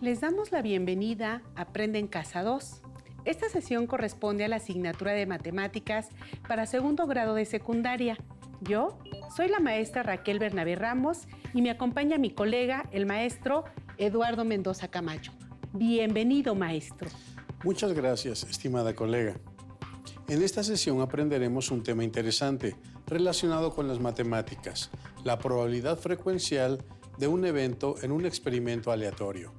Les damos la bienvenida a Aprende en Casa 2. Esta sesión corresponde a la asignatura de Matemáticas para segundo grado de secundaria. Yo soy la maestra Raquel Bernabé Ramos y me acompaña mi colega, el maestro Eduardo Mendoza Camacho. Bienvenido, maestro. Muchas gracias, estimada colega. En esta sesión aprenderemos un tema interesante relacionado con las matemáticas, la probabilidad frecuencial de un evento en un experimento aleatorio.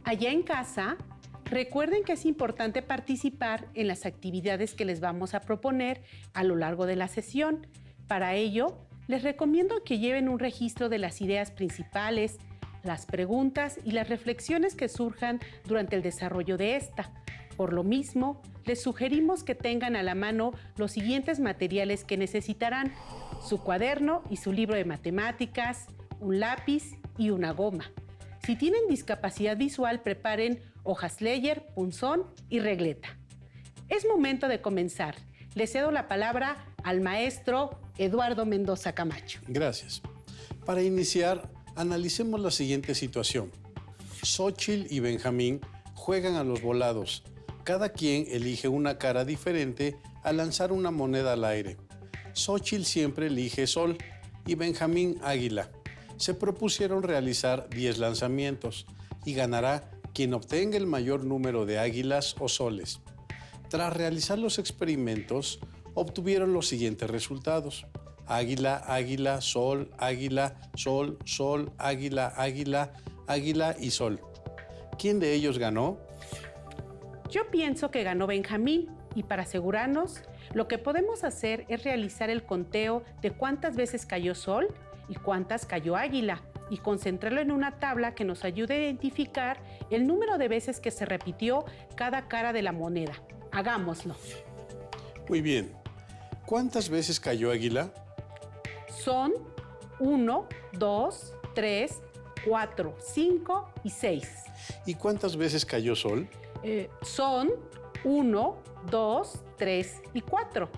Allá en casa, recuerden que es importante participar en las actividades que les vamos a proponer a lo largo de la sesión. Para ello, les recomiendo que lleven un registro de las ideas principales, las preguntas y las reflexiones que surjan durante el desarrollo de esta. Por lo mismo, les sugerimos que tengan a la mano los siguientes materiales que necesitarán: su cuaderno y su libro de matemáticas, un lápiz y una goma. Si tienen discapacidad visual, preparen hojas Leyer, punzón y regleta. Es momento de comenzar. Le cedo la palabra al maestro Eduardo Mendoza Camacho. Gracias. Para iniciar, analicemos la siguiente situación. Xóchitl y Benjamín juegan a los volados. Cada quien elige una cara diferente al lanzar una moneda al aire. Xóchitl siempre elige sol y Benjamín águila. Se propusieron realizar 10 lanzamientos y ganará quien obtenga el mayor número de águilas o soles. Tras realizar los experimentos, obtuvieron los siguientes resultados: águila, águila, sol, águila, sol, sol, águila, águila, águila y sol. ¿Quién de ellos ganó? Yo pienso que ganó Benjamín, y para asegurarnos, lo que podemos hacer es realizar el conteo de cuántas veces cayó sol y cuántas cayó águila, y concentrarlo en una tabla que nos ayude a identificar el número de veces que se repitió cada cara de la moneda. Hagámoslo. Muy bien. ¿Cuántas veces cayó águila? Son 1, 2, 3, 4, 5 y 6. ¿Y cuántas veces cayó sol? Son 1, 2, 3 y 4.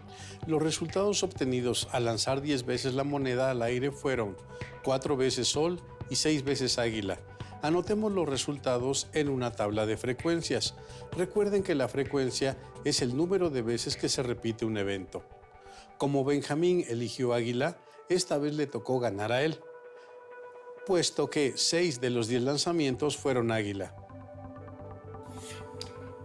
Los resultados obtenidos al lanzar 10 veces la moneda al aire fueron 4 veces sol y 6 veces águila. Anotemos los resultados en una tabla de frecuencias. Recuerden que la frecuencia es el número de veces que se repite un evento. Como Benjamín eligió águila, esta vez le tocó ganar a él, puesto que 6 de los 10 lanzamientos fueron águila.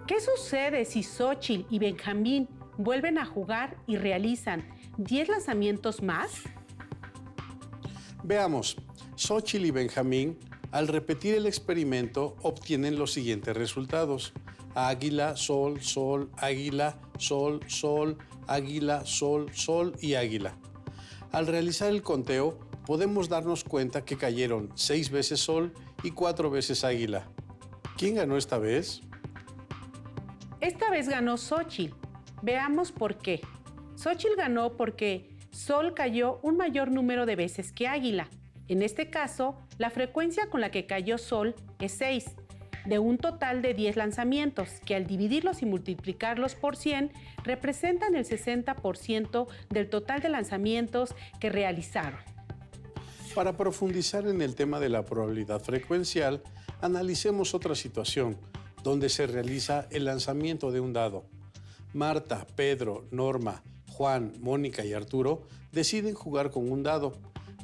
¿Qué sucede si Xóchitl y Benjamín vuelven a jugar y realizan 10 lanzamientos más? Veamos, Xóchitl y Benjamín, al repetir el experimento, obtienen los siguientes resultados: águila, sol, sol, águila, sol, sol, águila, sol, sol y águila. Al realizar el conteo, podemos darnos cuenta que cayeron 6 veces sol y 4 veces águila. ¿Quién ganó esta vez? Esta vez ganó Xóchitl. Veamos por qué. Xóchitl ganó porque sol cayó un mayor número de veces que águila. En este caso, la frecuencia con la que cayó sol es 6, de un total de 10 lanzamientos, que al dividirlos y multiplicarlos por 100, representan el 60% del total de lanzamientos que realizaron. Para profundizar en el tema de la probabilidad frecuencial, analicemos otra situación donde se realiza el lanzamiento de un dado. Marta, Pedro, Norma, Juan, Mónica y Arturo deciden jugar con un dado.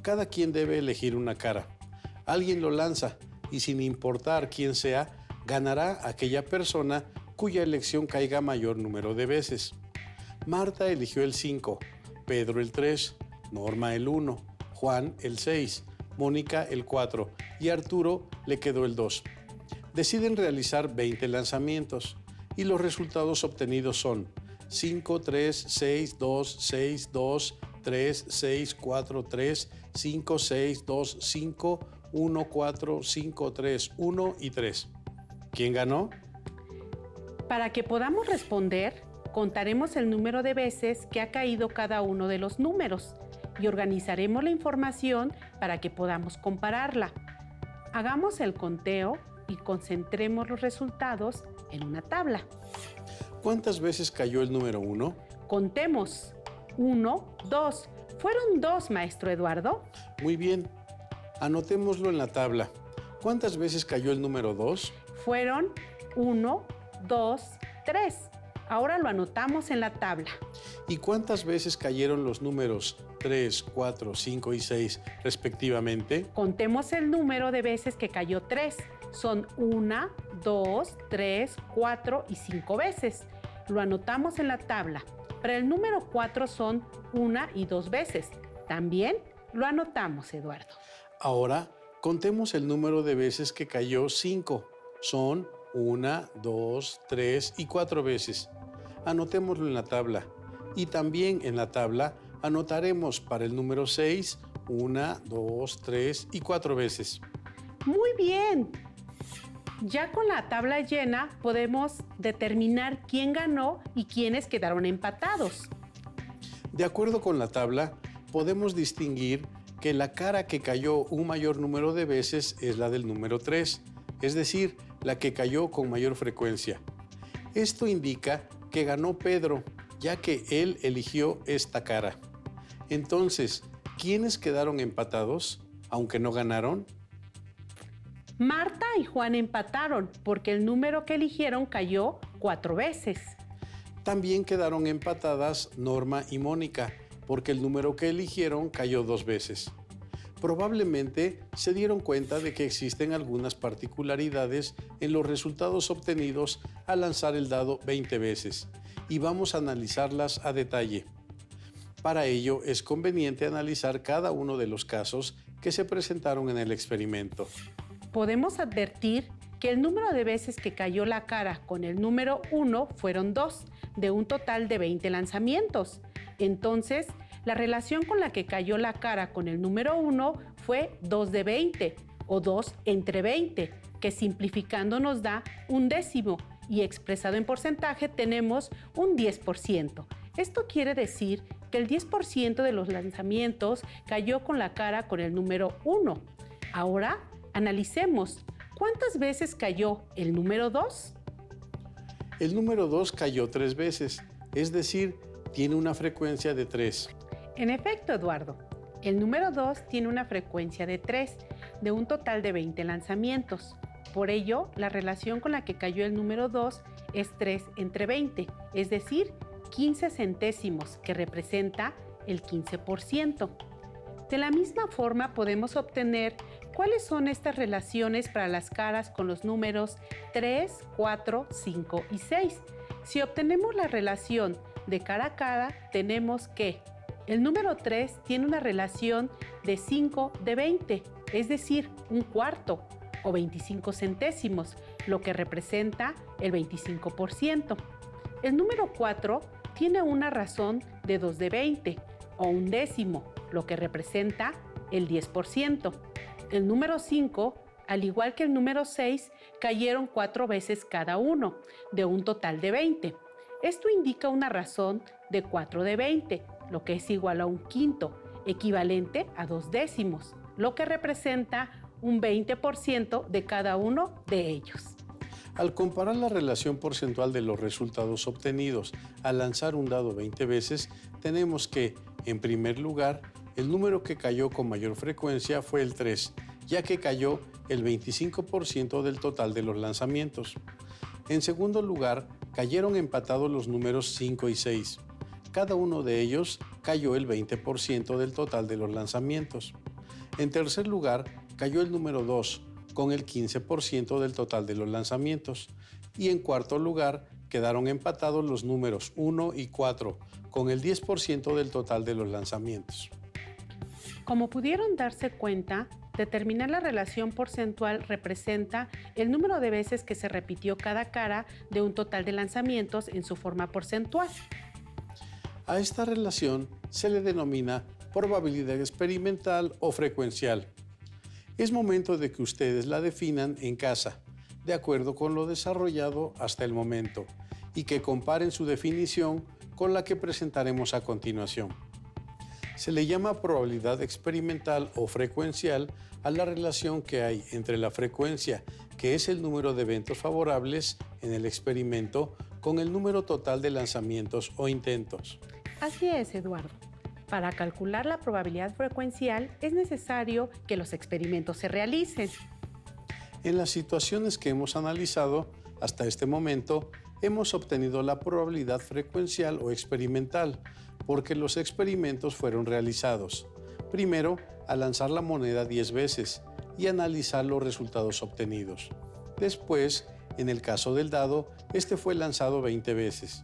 Cada quien debe elegir una cara. Alguien lo lanza y, sin importar quién sea, ganará aquella persona cuya elección caiga mayor número de veces. Marta eligió el 5, Pedro el 3, Norma el 1, Juan el 6, Mónica el 4 y Arturo le quedó el 2. Deciden realizar 20 lanzamientos y los resultados obtenidos son 5, 3, 6, 2, 6, 2, 3, 6, 4, 3, 5, 6, 2, 5, 1, 4, 5, 3, 1 y 3. ¿Quién ganó? Para que podamos responder, contaremos el número de veces que ha caído cada uno de los números y organizaremos la información para que podamos compararla. Hagamos el conteo y concentremos los resultados en una tabla. ¿Cuántas veces cayó el número 1? Contemos. 1, 2. Fueron 2, maestro Eduardo. Muy bien. Anotémoslo en la tabla. ¿Cuántas veces cayó el número 2? Fueron 1, 2, 3. Ahora lo anotamos en la tabla. ¿Y cuántas veces cayeron los números 3, 4, 5 y 6 respectivamente? Contemos el número de veces que cayó 3. Son 1, 2, 3, 4 y 5 veces. Lo anotamos en la tabla. Para el número 4 son 1 y 2 veces. También lo anotamos, Eduardo. Ahora, contemos el número de veces que cayó 5. Son 1, 2, 3 y 4 veces. Anotémoslo en la tabla. Y también en la tabla anotaremos para el número 6, 1, 2, 3 y 4 veces. Muy bien. Ya con la tabla llena podemos determinar quién ganó y quiénes quedaron empatados. De acuerdo con la tabla, podemos distinguir que la cara que cayó un mayor número de veces es la del número 3, es decir, la que cayó con mayor frecuencia. Esto indica que ganó Pedro, ya que él eligió esta cara. Entonces, ¿quiénes quedaron empatados, aunque no ganaron? Marta y Juan empataron porque el número que eligieron cayó 4 veces. También quedaron empatadas Norma y Mónica, porque el número que eligieron cayó 2 veces. Probablemente se dieron cuenta de que existen algunas particularidades en los resultados obtenidos al lanzar el dado 20 veces, y vamos a analizarlas a detalle. Para ello es conveniente analizar cada uno de los casos que se presentaron en el experimento. Podemos advertir que el número de veces que cayó la cara con el número 1 fueron 2, de un total de 20 lanzamientos. Entonces, la relación con la que cayó la cara con el número 1 fue 2 de 20, o 2 entre 20, que simplificando nos da un décimo, y expresado en porcentaje tenemos un 10%. Esto quiere decir que el 10% de los lanzamientos cayó con la cara con el número 1. Ahora, analicemos, ¿cuántas veces cayó el número 2? El número 2 cayó 3 veces, es decir, tiene una frecuencia de 3. En efecto, Eduardo, el número 2 tiene una frecuencia de 3, de un total de 20 lanzamientos. Por ello, la relación con la que cayó el número 2 es 3 entre 20, es decir, 15 centésimos, que representa el 15%. De la misma forma podemos obtener cuáles son estas relaciones para las caras con los números 3, 4, 5 y 6. Si obtenemos la relación de cara a cara, tenemos que el número 3 tiene una relación de 5 de 20, es decir, un cuarto o 25 centésimos, lo que representa el 25%. El número 4 tiene una razón de 2 de 20 o un décimo, lo que representa el 10%. El número 5, al igual que el número 6, cayeron 4 veces cada uno, de un total de 20. Esto indica una razón de 4 de 20, lo que es igual a un quinto, equivalente a 2 décimos, lo que representa un 20% de cada uno de ellos. Al comparar la relación porcentual de los resultados obtenidos al lanzar un dado 20 veces, tenemos que, en primer lugar, el número que cayó con mayor frecuencia fue el 3, ya que cayó el 25% del total de los lanzamientos. En segundo lugar, cayeron empatados los números 5 y 6. Cada uno de ellos cayó el 20% del total de los lanzamientos. En tercer lugar, cayó el número 2, con el 15% del total de los lanzamientos. Y en cuarto lugar, quedaron empatados los números 1 y 4, con el 10% del total de los lanzamientos. Como pudieron darse cuenta, determinar la relación porcentual representa el número de veces que se repitió cada cara de un total de lanzamientos en su forma porcentual. A esta relación se le denomina probabilidad experimental o frecuencial. Es momento de que ustedes la definan en casa, de acuerdo con lo desarrollado hasta el momento, y que comparen su definición con la que presentaremos a continuación. Se le llama probabilidad experimental o frecuencial a la relación que hay entre la frecuencia, que es el número de eventos favorables en el experimento, con el número total de lanzamientos o intentos. Así es, Eduardo. Para calcular la probabilidad frecuencial es necesario que los experimentos se realicen. En las situaciones que hemos analizado hasta este momento, hemos obtenido la probabilidad frecuencial o experimental, porque los experimentos fueron realizados. Primero, al lanzar la moneda 10 veces y analizar los resultados obtenidos. Después, en el caso del dado, este fue lanzado 20 veces.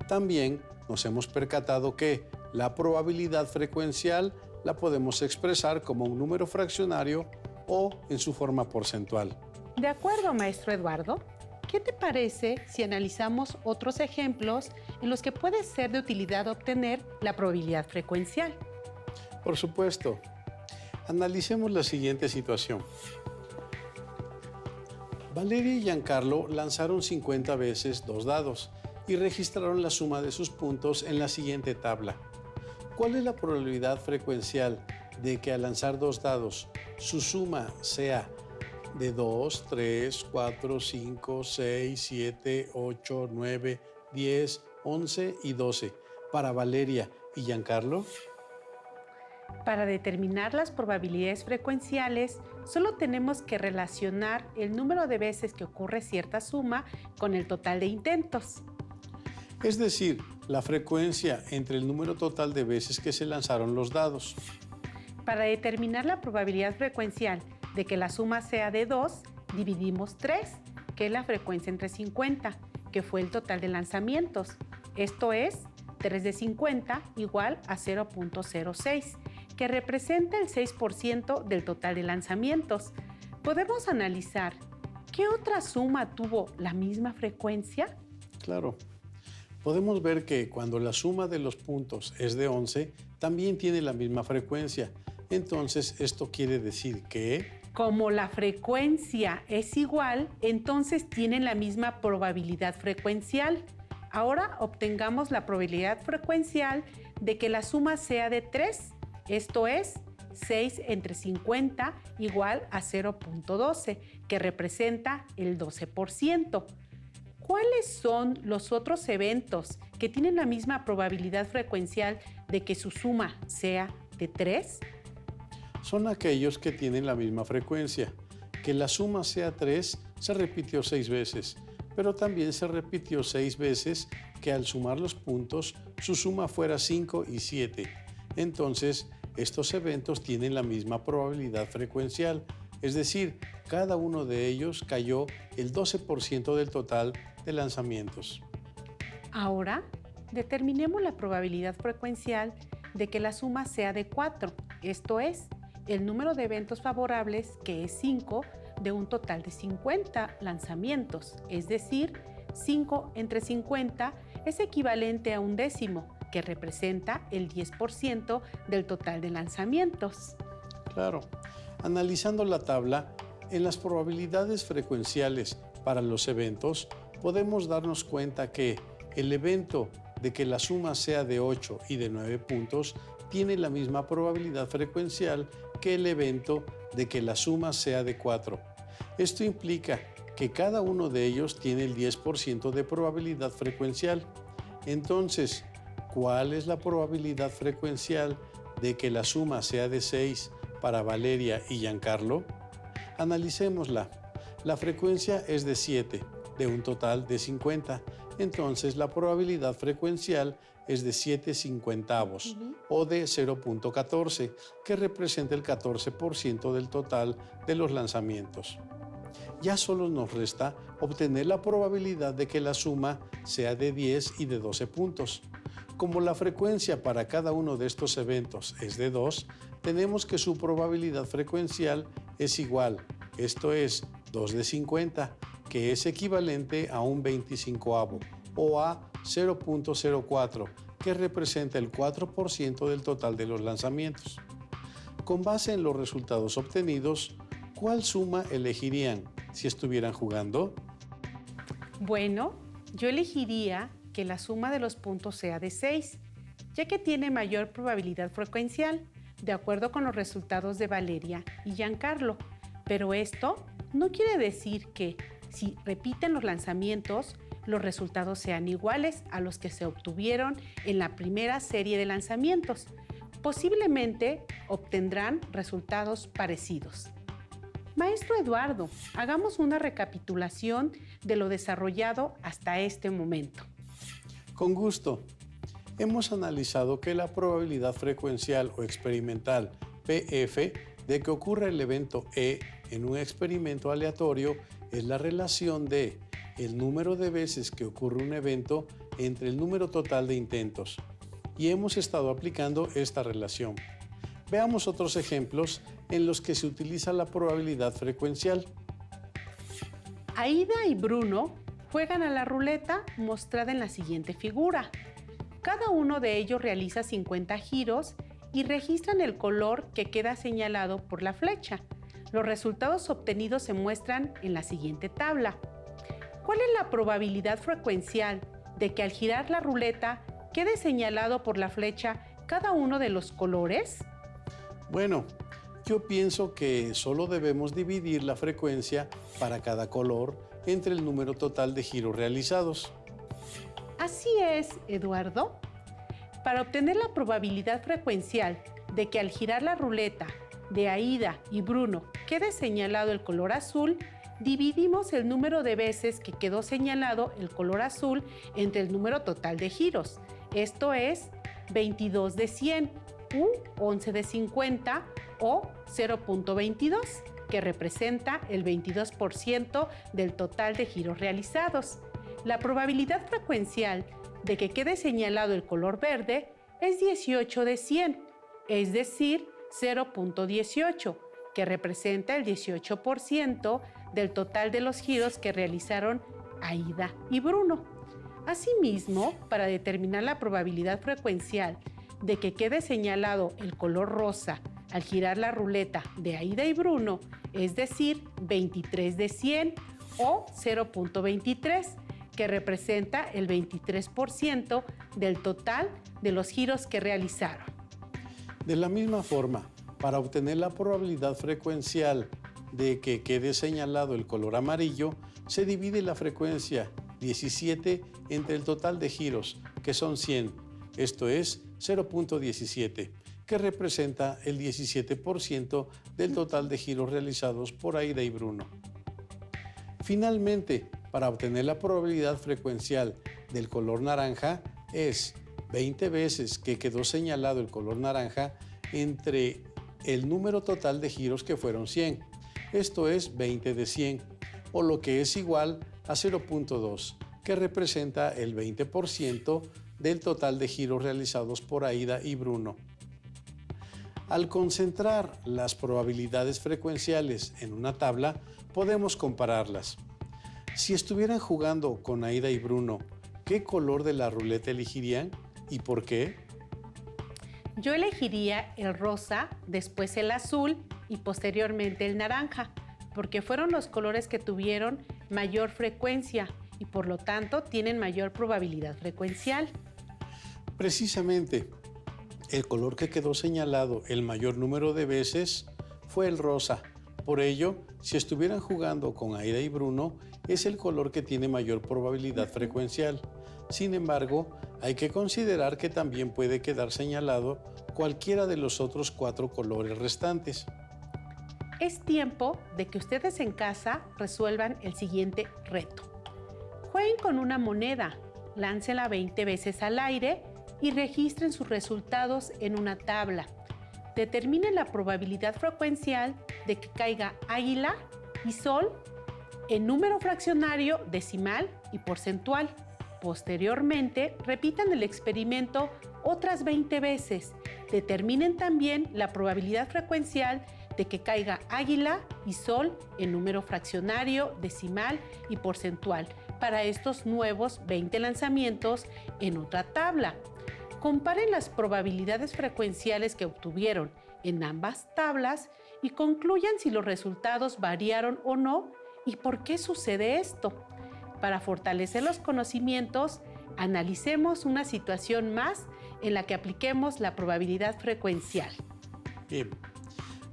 También nos hemos percatado que la probabilidad frecuencial la podemos expresar como un número fraccionario o en su forma porcentual. De acuerdo, maestro Eduardo. ¿Qué te parece si analizamos otros ejemplos en los que puede ser de utilidad obtener la probabilidad frecuencial? Por supuesto. Analicemos la siguiente situación. Valeria y Giancarlo lanzaron 50 veces 2 dados y registraron la suma de sus puntos en la siguiente tabla. ¿Cuál es la probabilidad frecuencial de que al lanzar 2 dados su suma sea de 2, 3, 4, 5, 6, 7, 8, 9, 10, 11 y 12 para Valeria y Giancarlo? Para determinar las probabilidades frecuenciales, solo tenemos que relacionar el número de veces que ocurre cierta suma con el total de intentos. Es decir, la frecuencia entre el número total de veces que se lanzaron los dados. Para determinar la probabilidad frecuencial de que la suma sea de 2, dividimos 3, que es la frecuencia entre 50, que fue el total de lanzamientos. Esto es 3 de 50 igual a 0.06, que representa el 6% del total de lanzamientos. Podemos analizar qué otra suma tuvo la misma frecuencia. Claro. Podemos ver que cuando la suma de los puntos es de 11, también tiene la misma frecuencia. Entonces, esto quiere decir que... Como la frecuencia es igual, entonces tienen la misma probabilidad frecuencial. Ahora obtengamos la probabilidad frecuencial de que la suma sea de 3, esto es 6 entre 50 igual a 0.12, que representa el 12%. ¿Cuáles son los otros eventos que tienen la misma probabilidad frecuencial de que su suma sea de 3? Son aquellos que tienen la misma frecuencia. Que la suma sea 3 se repitió 6 veces, pero también se repitió 6 veces que al sumar los puntos su suma fuera 5 y 7. Entonces, estos eventos tienen la misma probabilidad frecuencial, es decir, cada uno de ellos cayó el 12% del total de lanzamientos. Ahora, determinemos la probabilidad frecuencial de que la suma sea de 4, esto es, el número de eventos favorables, que es 5, de un total de 50 lanzamientos, es decir, 5 entre 50 es equivalente a un décimo, que representa el 10% del total de lanzamientos. Claro. Analizando la tabla, en las probabilidades frecuenciales para los eventos, podemos darnos cuenta que el evento de que la suma sea de 8 y de 9 puntos tiene la misma probabilidad frecuencial que el evento de que la suma sea de 4. Esto implica que cada uno de ellos tiene el 10% de probabilidad frecuencial. Entonces, ¿cuál es la probabilidad frecuencial de que la suma sea de 6 para Valeria y Giancarlo? Analicémosla. La frecuencia es de 7, de un total de 50. Entonces, la probabilidad frecuencial es de 7 cincuentavos o de 0.14, que representa el 14% del total de los lanzamientos. Ya solo nos resta obtener la probabilidad de que la suma sea de 10 y de 12 puntos. Como la frecuencia para cada uno de estos eventos es de 2, tenemos que su probabilidad frecuencial es igual, esto es 2 de 50, que es equivalente a un 25avo o a 0.04, que representa el 4% del total de los lanzamientos. Con base en los resultados obtenidos, ¿cuál suma elegirían si estuvieran jugando? Bueno, yo elegiría que la suma de los puntos sea de 6, ya que tiene mayor probabilidad frecuencial, de acuerdo con los resultados de Valeria y Giancarlo. Pero esto no quiere decir que, si repiten los lanzamientos, los resultados sean iguales a los que se obtuvieron en la primera serie de lanzamientos. Posiblemente obtendrán resultados parecidos. Maestro Eduardo, hagamos una recapitulación de lo desarrollado hasta este momento. Con gusto. Hemos analizado que la probabilidad frecuencial o experimental PF de que ocurra el evento E en un experimento aleatorio es la relación de el número de veces que ocurre un evento entre el número total de intentos. Y hemos estado aplicando esta relación. Veamos otros ejemplos en los que se utiliza la probabilidad frecuencial. Aida y Bruno juegan a la ruleta mostrada en la siguiente figura. Cada uno de ellos realiza 50 giros y registran el color que queda señalado por la flecha. Los resultados obtenidos se muestran en la siguiente tabla. ¿Cuál es la probabilidad frecuencial de que al girar la ruleta quede señalado por la flecha cada uno de los colores? Bueno, yo pienso que solo debemos dividir la frecuencia para cada color entre el número total de giros realizados. Así es, Eduardo. Para obtener la probabilidad frecuencial de que al girar la ruleta de Aida y Bruno quede señalado el color azul, dividimos el número de veces que quedó señalado el color azul entre el número total de giros. Esto es 22 de 100 u 11 de 50 o 0.22, que representa el 22% del total de giros realizados. La probabilidad frecuencial de que quede señalado el color verde es 18 de 100, es decir, 0.18, que representa el 18% del total de los giros que realizaron Aida y Bruno. Asimismo, para determinar la probabilidad frecuencial de que quede señalado el color rosa al girar la ruleta de Aida y Bruno, es decir, 23 de 100 o 0.23, que representa el 23% del total de los giros que realizaron. De la misma forma, para obtener la probabilidad frecuencial de que quede señalado el color amarillo, se divide la frecuencia 17 entre el total de giros, que son 100, esto es 0.17, que representa el 17% del total de giros realizados por Aida y Bruno. Finalmente, para obtener la probabilidad frecuencial del color naranja es 20 veces que quedó señalado el color naranja entre el número total de giros que fueron 100. Esto es 20 de 100, o lo que es igual a 0.2, que representa el 20% del total de giros realizados por Aida y Bruno. Al concentrar las probabilidades frecuenciales en una tabla, podemos compararlas. Si estuvieran jugando con Aida y Bruno, ¿qué color de la ruleta elegirían y por qué? Yo elegiría el rosa, después el azul y posteriormente el naranja, porque fueron los colores que tuvieron mayor frecuencia y por lo tanto tienen mayor probabilidad frecuencial. Precisamente, el color que quedó señalado el mayor número de veces fue el rosa. Por ello, si estuvieran jugando con Aida y Bruno, es el color que tiene mayor probabilidad frecuencial. Sin embargo, hay que considerar que también puede quedar señalado cualquiera de los otros 4 colores restantes. Es tiempo de que ustedes en casa resuelvan el siguiente reto. Jueguen con una moneda, láncela 20 veces al aire y registren sus resultados en una tabla. Determinen la probabilidad frecuencial de que caiga águila y sol en número fraccionario, decimal y porcentual. Posteriormente, repitan el experimento otras 20 veces. Determinen también la probabilidad frecuencial de que caiga águila y sol en número fraccionario, decimal y porcentual para estos nuevos 20 lanzamientos en otra tabla. Comparen las probabilidades frecuenciales que obtuvieron en ambas tablas y concluyan si los resultados variaron o no y por qué sucede esto. Para fortalecer los conocimientos, analicemos una situación más en la que apliquemos la probabilidad frecuencial. Bien,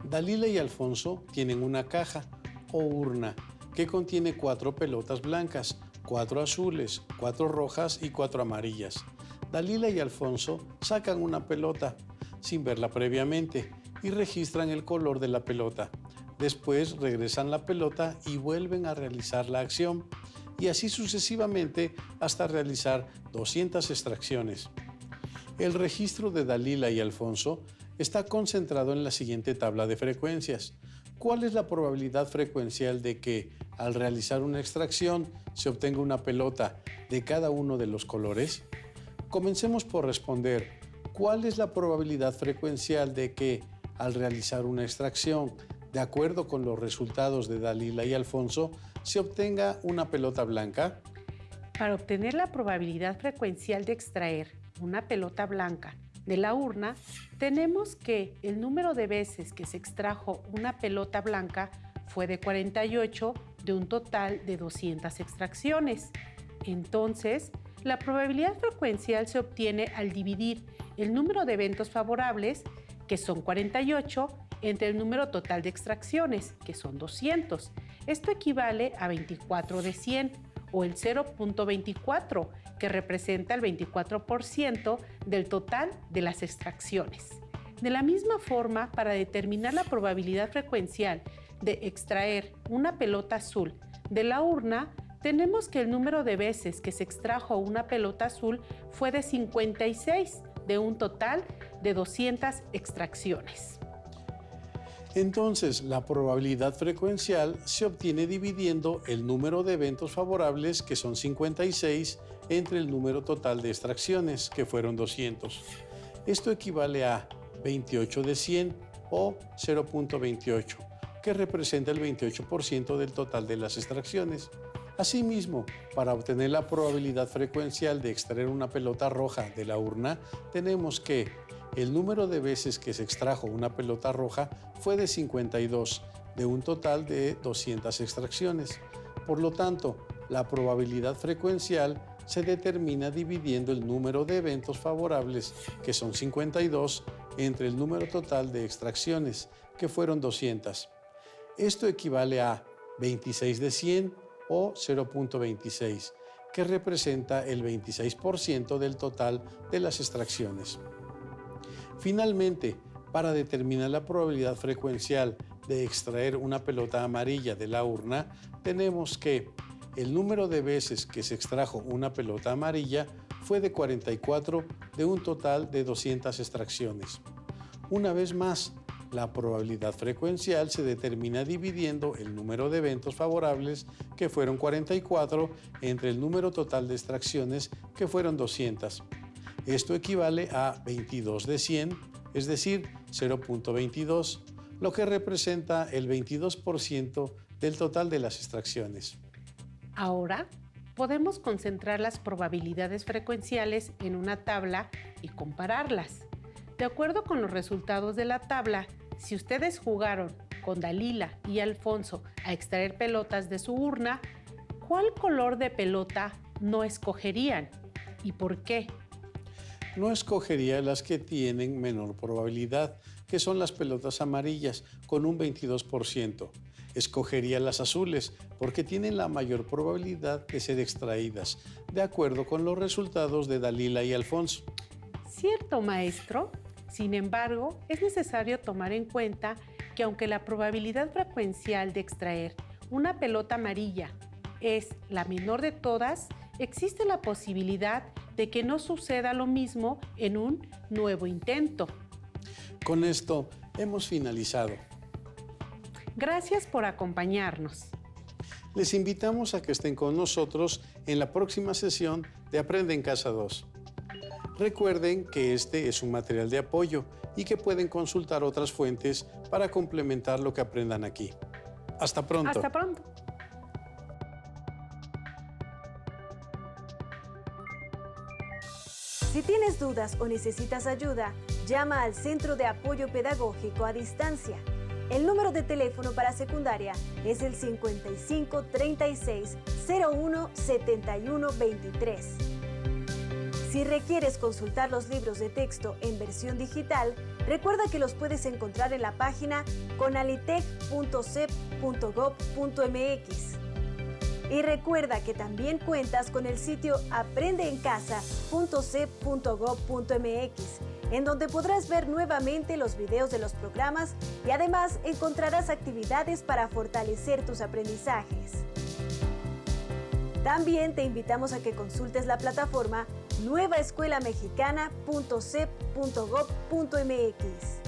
Dalila y Alfonso tienen una caja o urna que contiene 4 pelotas blancas, 4 azules, 4 rojas y 4 amarillas. Dalila y Alfonso sacan una pelota sin verla previamente y registran el color de la pelota. Después regresan la pelota y vuelven a realizar la acción, y así sucesivamente hasta realizar 200 extracciones. El registro de Dalila y Alfonso está concentrado en la siguiente tabla de frecuencias. ¿Cuál es la probabilidad frecuencial de que, al realizar una extracción, se obtenga una pelota de cada uno de los colores? Comencemos por responder, ¿cuál es la probabilidad frecuencial de que, al realizar una extracción, de acuerdo con los resultados de Dalila y Alfonso, se obtenga una pelota blanca? Para obtener la probabilidad frecuencial de extraer una pelota blanca de la urna, tenemos que el número de veces que se extrajo una pelota blanca fue de 48 de un total de 200 extracciones. Entonces, la probabilidad frecuencial se obtiene al dividir el número de eventos favorables, que son 48, entre el número total de extracciones, que son 200. Esto equivale a 24 de 100, o el 0.24, que representa el 24% del total de las extracciones. De la misma forma, para determinar la probabilidad frecuencial de extraer una pelota azul de la urna, tenemos que el número de veces que se extrajo una pelota azul fue de 56, de un total de 200 extracciones. Entonces, la probabilidad frecuencial se obtiene dividiendo el número de eventos favorables, que son 56, entre el número total de extracciones, que fueron 200. Esto equivale a 28 de 100 o 0.28, que representa el 28% del total de las extracciones. Asimismo, para obtener la probabilidad frecuencial de extraer una pelota roja de la urna, tenemos que el número de veces que se extrajo una pelota roja fue de 52, de un total de 200 extracciones. Por lo tanto, la probabilidad frecuencial se determina dividiendo el número de eventos favorables, que son 52, entre el número total de extracciones, que fueron 200. Esto equivale a 26 de 100 o 0.26, que representa el 26% del total de las extracciones. Finalmente, para determinar la probabilidad frecuencial de extraer una pelota amarilla de la urna, tenemos que el número de veces que se extrajo una pelota amarilla fue de 44 de un total de 200 extracciones. Una vez más, la probabilidad frecuencial se determina dividiendo el número de eventos favorables, que fueron 44, entre el número total de extracciones, que fueron 200. Esto equivale a 22 de 100, es decir, 0.22, lo que representa el 22% del total de las extracciones. Ahora, podemos concentrar las probabilidades frecuenciales en una tabla y compararlas. De acuerdo con los resultados de la tabla, si ustedes jugaron con Dalila y Alfonso a extraer pelotas de su urna, ¿cuál color de pelota no escogerían? ¿Y por qué? No escogería las que tienen menor probabilidad, que son las pelotas amarillas, con un 22%. Escogería las azules, porque tienen la mayor probabilidad de ser extraídas, de acuerdo con los resultados de Dalila y Alfonso. Cierto, maestro. Sin embargo, es necesario tomar en cuenta que aunque la probabilidad frecuencial de extraer una pelota amarilla es la menor de todas, existe la posibilidad de que no suceda lo mismo en un nuevo intento. Con esto hemos finalizado. Gracias por acompañarnos. Les invitamos a que estén con nosotros en la próxima sesión de Aprende en Casa 2. Recuerden que este es un material de apoyo y que pueden consultar otras fuentes para complementar lo que aprendan aquí. Hasta pronto. Hasta pronto. Si tienes dudas o necesitas ayuda, llama al Centro de Apoyo Pedagógico a Distancia. El número de teléfono para secundaria es el 55 36 01 71 23. Si requieres consultar los libros de texto en versión digital, recuerda que los puedes encontrar en la página conalitec.cep.gov.mx. Y recuerda que también cuentas con el sitio aprendeencasa.cep.gov.mx, en donde podrás ver nuevamente los videos de los programas y además encontrarás actividades para fortalecer tus aprendizajes. También te invitamos a que consultes la plataforma nuevaescuelamexicana.cep.gov.mx.